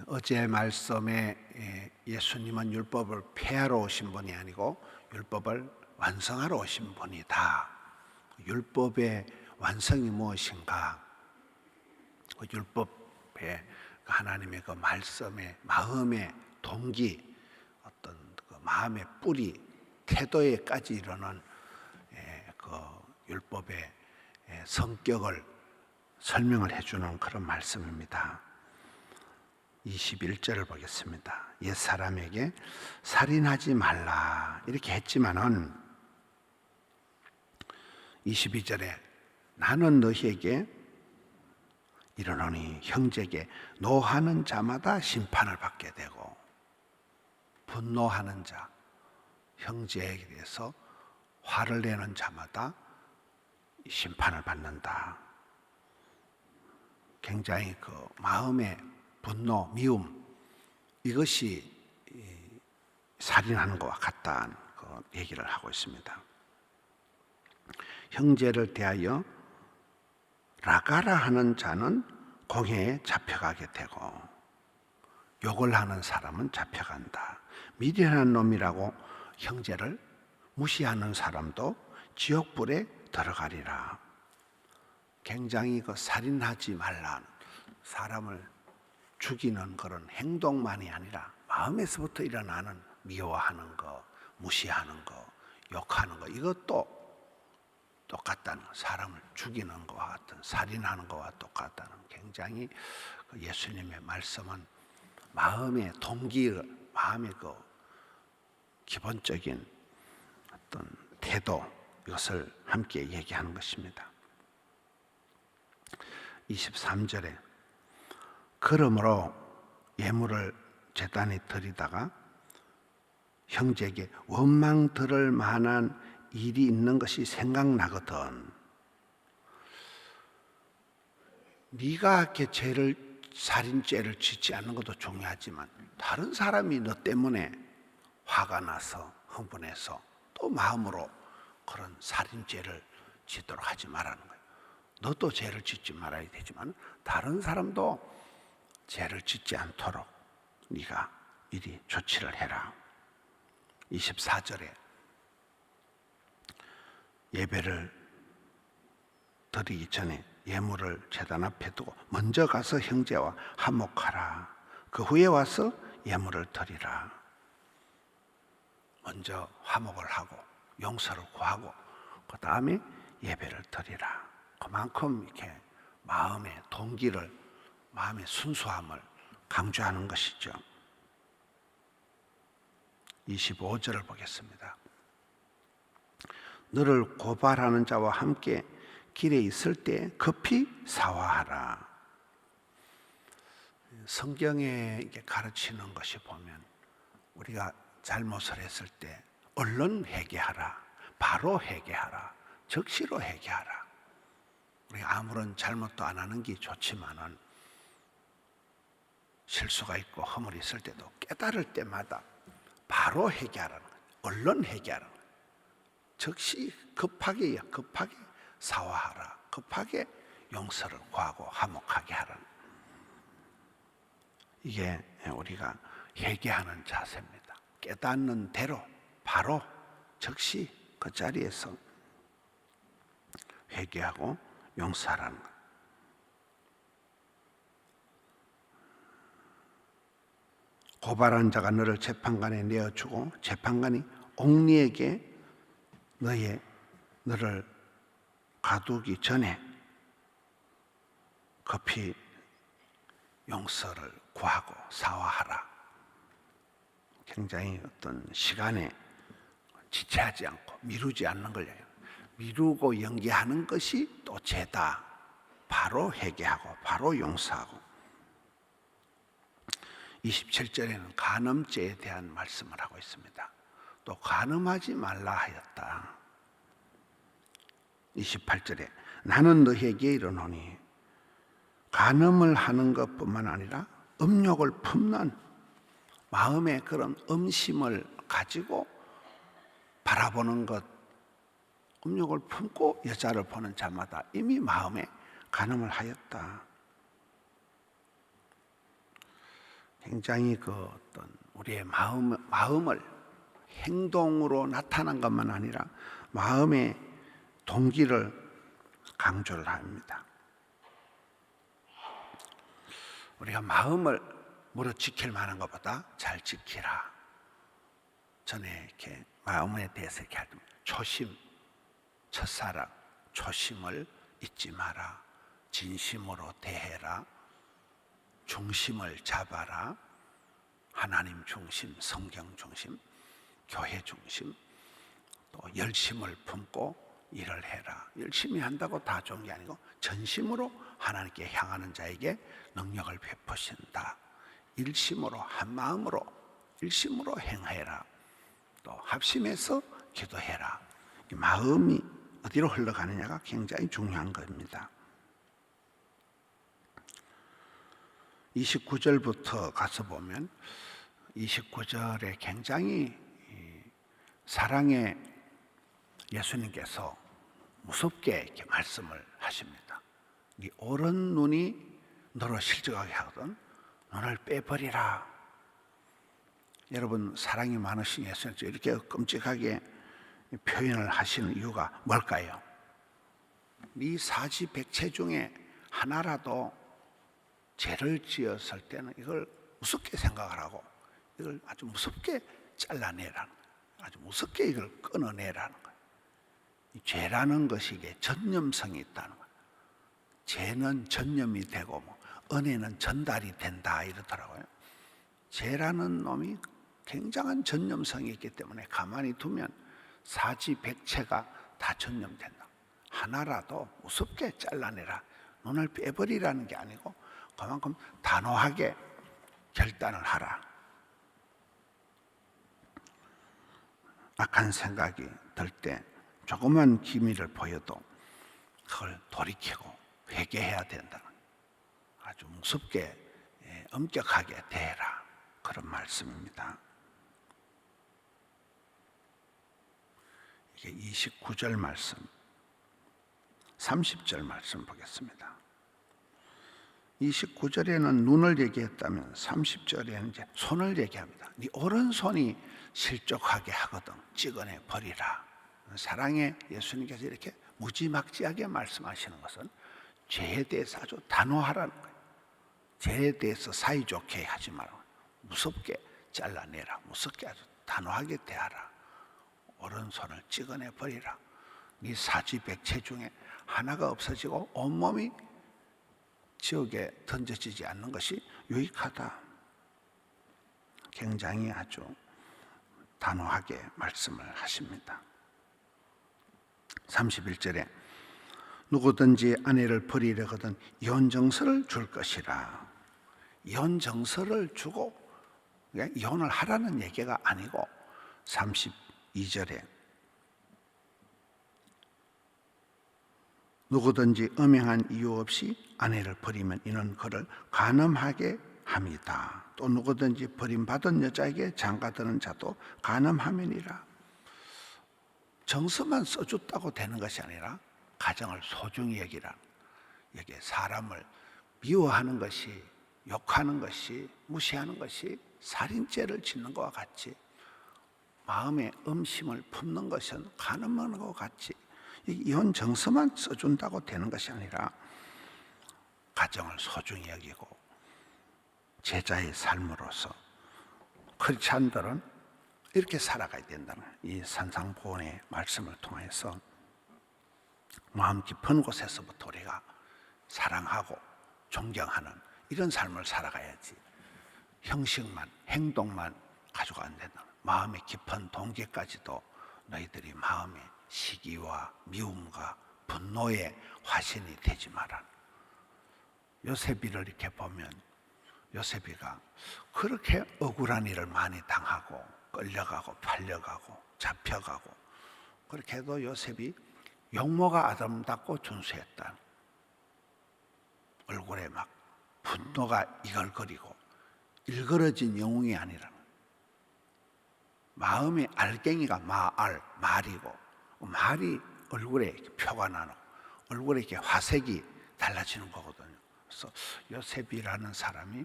어제 말씀에 예수님은 율법을 폐하러 오신 분이 아니고 율법을 완성하러 오신 분이다. 율법의 완성이 무엇인가? 율법의 하나님의 그 말씀의 마음의 동기, 어떤 그 마음의 뿌리, 태도에까지 이르는 그 율법의 성격을 설명을 해주는 그런 말씀입니다. 21절을 보겠습니다. 옛사람에게 살인하지 말라 이렇게 했지만은 22절에 나는 너희에게 이르노니 형제에게 노하는 자마다 심판을 받게 되고, 분노하는 자, 형제에 대해서 화를 내는 자마다 심판을 받는다. 굉장히 그 마음의 분노, 미움, 이것이 살인하는 것과 같다는 그 얘기를 하고 있습니다. 형제를 대하여 라가라 하는 자는 공회에 잡혀가게 되고, 욕을 하는 사람은 잡혀간다. 미련한 놈이라고 형제를 무시하는 사람도 지옥불에 들어가리라. 굉장히 그 살인하지 말라, 사람을 죽이는 그런 행동만이 아니라 마음에서부터 일어나는 미워하는 거, 무시하는 거, 욕하는 거, 이것도 똑같다는, 사람을 죽이는 것과 같은, 살인하는 것과 똑같다는, 굉장히 예수님의 말씀은 마음의 동기, 마음의 그 기본적인 어떤 태도, 이것을 함께 얘기하는 것입니다. 23절에 그러므로 예물을 제단에 드리다가 형제에게 원망 들을 만한 일이 있는 것이 생각나거든. 네가 이렇게 살인죄를 짓지 않는 것도 중요하지만 다른 사람이 너 때문에 화가 나서 흥분해서 또 마음으로 그런 살인죄를 짓도록 하지 말라는 거예요. 너도 죄를 짓지 말아야 되지만 다른 사람도 죄를 짓지 않도록 네가 미리 조치를 해라. 24절에 예배를 드리기 전에 예물을 제단 앞에 두고 먼저 가서 형제와 화목하라. 그 후에 와서 예물을 드리라. 먼저 화목을 하고 용서를 구하고 그 다음에 예배를 드리라. 그만큼 이렇게 마음의 동기를, 마음의 순수함을 강조하는 것이죠. 25절을 보겠습니다. 너를 고발하는 자와 함께 길에 있을 때 급히 사화하라. 성경에 가르치는 것이 보면 우리가 잘못을 했을 때 얼른 회개하라, 바로 회개하라, 즉시로 회개하라. 우리가 아무런 잘못도 안 하는 게 좋지만은 실수가 있고 허물이 있을 때도 깨달을 때마다 바로 회개하라는 거예요. 얼른 회개하라는 거예요. 즉시 급하게 사화하라. 급하게 용서를 구하고 화목하게 하라는, 이게 우리가 회개하는 자세입니다. 깨닫는 대로 바로 즉시 그 자리에서 회개하고 용서하라는 거예요. 고발한 자가 너를 재판관에 내어주고 재판관이 옥리에게 너를 가두기 전에 급히 용서를 구하고 사화하라. 굉장히 어떤 시간에 지체하지 않고 미루지 않는 걸 얘기해요. 미루고 연기하는 것이 또 죄다. 바로 회개하고 바로 용서하고. 27절에는 간음죄에 대한 말씀을 하고 있습니다. 또 간음하지 말라 하였다. 28절에 나는 너희에게 이르노니 간음을 하는 것뿐만 아니라 음욕을 품는 마음의 그런 음심을 가지고 바라보는 것, 음욕을 품고 여자를 보는 자마다 이미 마음에 간음을 하였다. 굉장히 그 어떤 우리의 마음을 행동으로 나타난 것만 아니라 마음의 동기를 강조를 합니다. 우리가 마음을 무릇 지킬 만한 것보다 잘 지키라. 전에 이렇게 마음에 대해서 이렇게 하면 초심, 첫사랑, 초심을 잊지 마라. 진심으로 대해라. 중심을 잡아라. 하나님 중심, 성경 중심, 교회 중심, 또 열심을 품고 일을 해라. 열심히 한다고 다 좋은 게 아니고 전심으로 하나님께 향하는 자에게 능력을 베푸신다. 일심으로, 한마음으로, 일심으로 행해라. 또 합심해서 기도해라. 이 마음이 어디로 흘러가느냐가 굉장히 중요한 겁니다. 29절부터 가서 보면 29절에 굉장히 사랑의 예수님께서 무섭게 이렇게 말씀을 하십니다. 네 오른 눈이 너로 실족하게 하거든 눈을 빼버리라. 여러분, 사랑이 많으신 예수님 이렇게 끔찍하게 표현을 하시는 이유가 뭘까요? 네 사지백체 중에 하나라도 죄를 지었을 때는 이걸 무섭게 생각을 하고 이걸 아주 무섭게 잘라내라는 거예요. 아주 무섭게 이걸 끊어내라는 거예요. 이 죄라는 것이 이게 전념성이 있다는 거예요. 죄는 전념이 되고 은혜는 전달이 된다 이러더라고요. 죄라는 놈이 굉장한 전념성이 있기 때문에 가만히 두면 사지백체가 다 전념된다. 하나라도 무섭게 잘라내라. 눈을 빼버리라는 게 아니고 그만큼 단호하게 결단을 하라. 악한 생각이 들 때 조그만 기미를 보여도 그걸 돌이키고 회개해야 된다. 아주 무섭게 엄격하게 대해라. 그런 말씀입니다. 이게 29절 말씀, 30절 말씀 보겠습니다. 29절에는 눈을 얘기했다면 30절에는 이제 손을 얘기합니다. 네 오른손이 실족하게 하거든 찍어내 버리라. 사랑의 예수님께서 이렇게 무지막지하게 말씀하시는 것은 죄에 대해서 아주 단호하라는 거예요. 죄에 대해서 사이좋게 하지 말고 무섭게 잘라내라. 무섭게 아주 단호하게 대하라. 오른손을 찍어내 버리라. 네 사지백체 중에 하나가 없어지고 온몸이 지옥에 던져지지 않는 것이 유익하다. 굉장히 아주 단호하게 말씀을 하십니다. 31절에 누구든지 아내를 버리려거든 이혼정서를 줄 것이라. 이혼정서를 주고 이혼을 하라는 얘기가 아니고 32절에 누구든지 엄행한 이유 없이 아내를 버리면 이는 그를 간음하게 함이다. 또 누구든지 버림받은 여자에게 장가드는 자도 간음함이니라. 정서만 써줬다고 되는 것이 아니라 가정을 소중히 여기라. 여기에 사람을 미워하는 것이, 욕하는 것이, 무시하는 것이 살인죄를 짓는 것과 같이 마음에 음심을 품는 것은 간음하는 것과 같이 이혼 정서만 써준다고 되는 것이 아니라 가정을 소중히 여기고 제자의 삶으로서 크리스찬들은 이렇게 살아가야 된다는 이 산상보훈의 말씀을 통해서 마음 깊은 곳에서부터 우리가 사랑하고 존경하는 이런 삶을 살아가야지 형식만 행동만 가지고 안 된다. 마음의 깊은 동기까지도 너희들이 마음의 시기와 미움과 분노의 화신이 되지 마라. 요셉이를 이렇게 보면 요셉이가 그렇게 억울한 일을 많이 당하고 끌려가고 팔려가고 잡혀가고 그렇게 해도 요셉이 용모가 아름답고 준수했다. 얼굴에 막 분노가 이글거리고 일그러진 영웅이 아니라 마음의 알갱이가 말이고 말이 얼굴에 표가 나고 얼굴에 이렇게 화색이 달라지는 거거든요. 그래서 요셉이라는 사람이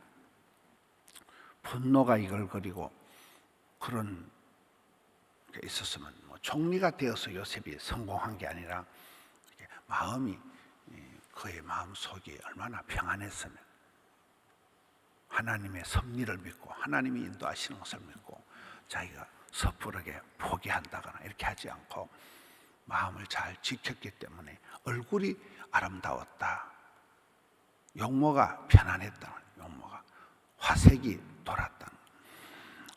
분노가 이글거리고 그런 게 있었으면 총리가 되어서 요셉이 성공한 게 아니라 마음이, 그의 마음 속이 얼마나 평안했으면, 하나님의 섭리를 믿고 하나님이 인도하시는 것을 믿고 자기가 섣부르게 포기한다거나 이렇게 하지 않고 마음을 잘 지켰기 때문에 얼굴이 아름다웠다. 용모가 편안했다. 용모가 화색이 돌았다.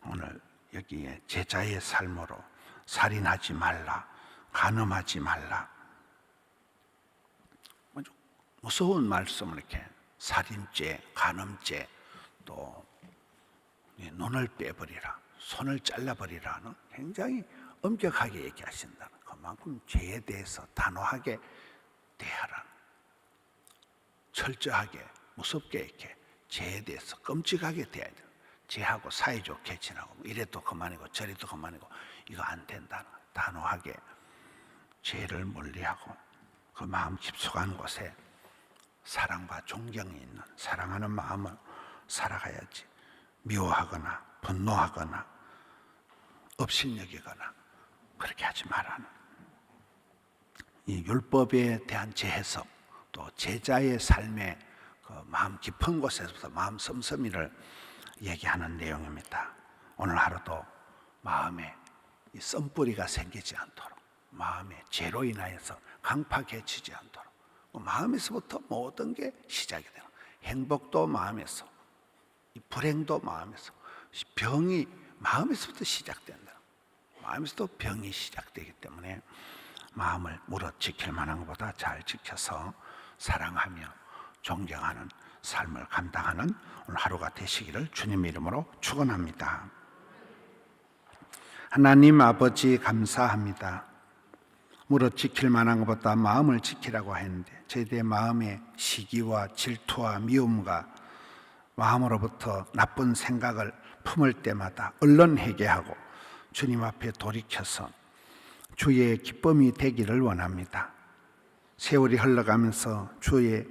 오늘 여기에 제자의 삶으로 살인하지 말라, 간음하지 말라, 아주 무서운 말씀을 이렇게 살인죄, 간음죄, 또 눈을 빼버리라, 손을 잘라버리라는 굉장히 엄격하게 얘기하신다는, 그만큼 죄에 대해서 단호하게 대하라는, 철저하게 무섭게 이렇게 죄에 대해서 끔찍하게 대해야 돼요. 죄하고 사이좋게 지나고 이래도 그만이고 저래도 그만이고 이거 안 된다는, 단호하게 죄를 멀리하고 그 마음 깊숙한 곳에 사랑과 존경이 있는, 사랑하는 마음을 살아가야지. 미워하거나 분노하거나 업신여기거나 그렇게 하지 말라는, 이 율법에 대한 재해석, 또 제자의 삶의 그 마음 깊은 곳에서부터 마음 씀씀이를 얘기하는 내용입니다. 오늘 하루도 마음에 이 썬뿌리가 생기지 않도록, 마음에 죄로 인하여서 강팍해지지 않도록, 마음에서부터 모든 게 시작이 되는, 행복도 마음에서, 이 불행도 마음에서, 병이 마음에서부터 시작된다. 마음에서도 병이 시작되기 때문에 마음을 무릇 지킬 만한 것보다 잘 지켜서 사랑하며 존경하는 삶을 감당하는 오늘 하루가 되시기를 주님의 이름으로 축원합니다. 하나님 아버지 감사합니다. 무릇 지킬 만한 것보다 마음을 지키라고 했는데 저희들의 마음에 시기와 질투와 미움과 마음으로부터 나쁜 생각을 품을 때마다 얼른 회개하고 주님 앞에 돌이켜서 주의 기쁨이 되기를 원합니다. 세월이 흘러가면서 주의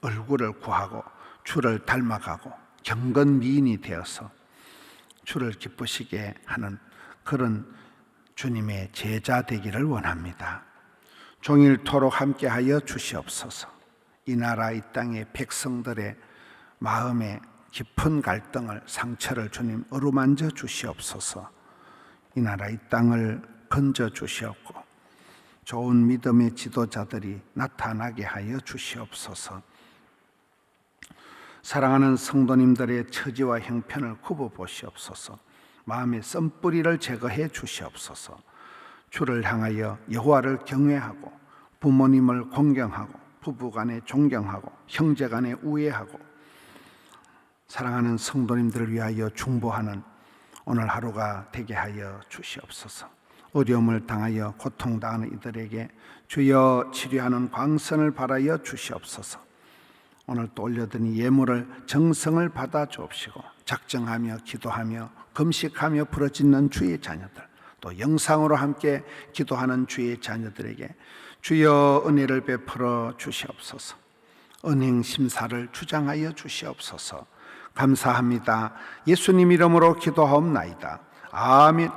얼굴을 구하고 주를 닮아가고 경건미인이 되어서 주를 기쁘시게 하는 그런 주님의 제자 되기를 원합니다. 종일토록 함께하여 주시옵소서. 이 나라 이 땅의 백성들의 마음에 깊은 갈등을, 상처를 주님 어루만져 주시옵소서. 이 나라 이 땅을 건져 주시옵고 좋은 믿음의 지도자들이 나타나게 하여 주시옵소서. 사랑하는 성도님들의 처지와 형편을 굽어 보시옵소서. 마음의 썬뿌리를 제거해 주시옵소서. 주를 향하여 여호와를 경외하고 부모님을 공경하고 부부간에 존경하고 형제간에 우애하고 사랑하는 성도님들을 위하여 중보하는 오늘 하루가 되게 하여 주시옵소서. 어려움을 당하여 고통당하는 이들에게 주여 치료하는 광선을 발하여 주시옵소서. 오늘 또 올려드린 예물을 정성을 받아 주옵시고 작정하며 기도하며 금식하며 부르짖는 주의 자녀들, 또 영상으로 함께 기도하는 주의 자녀들에게 주여 은혜를 베풀어 주시옵소서. 은행 심사를 주장하여 주시옵소서. 감사합니다. 예수님 이름으로 기도하옵나이다. 아멘.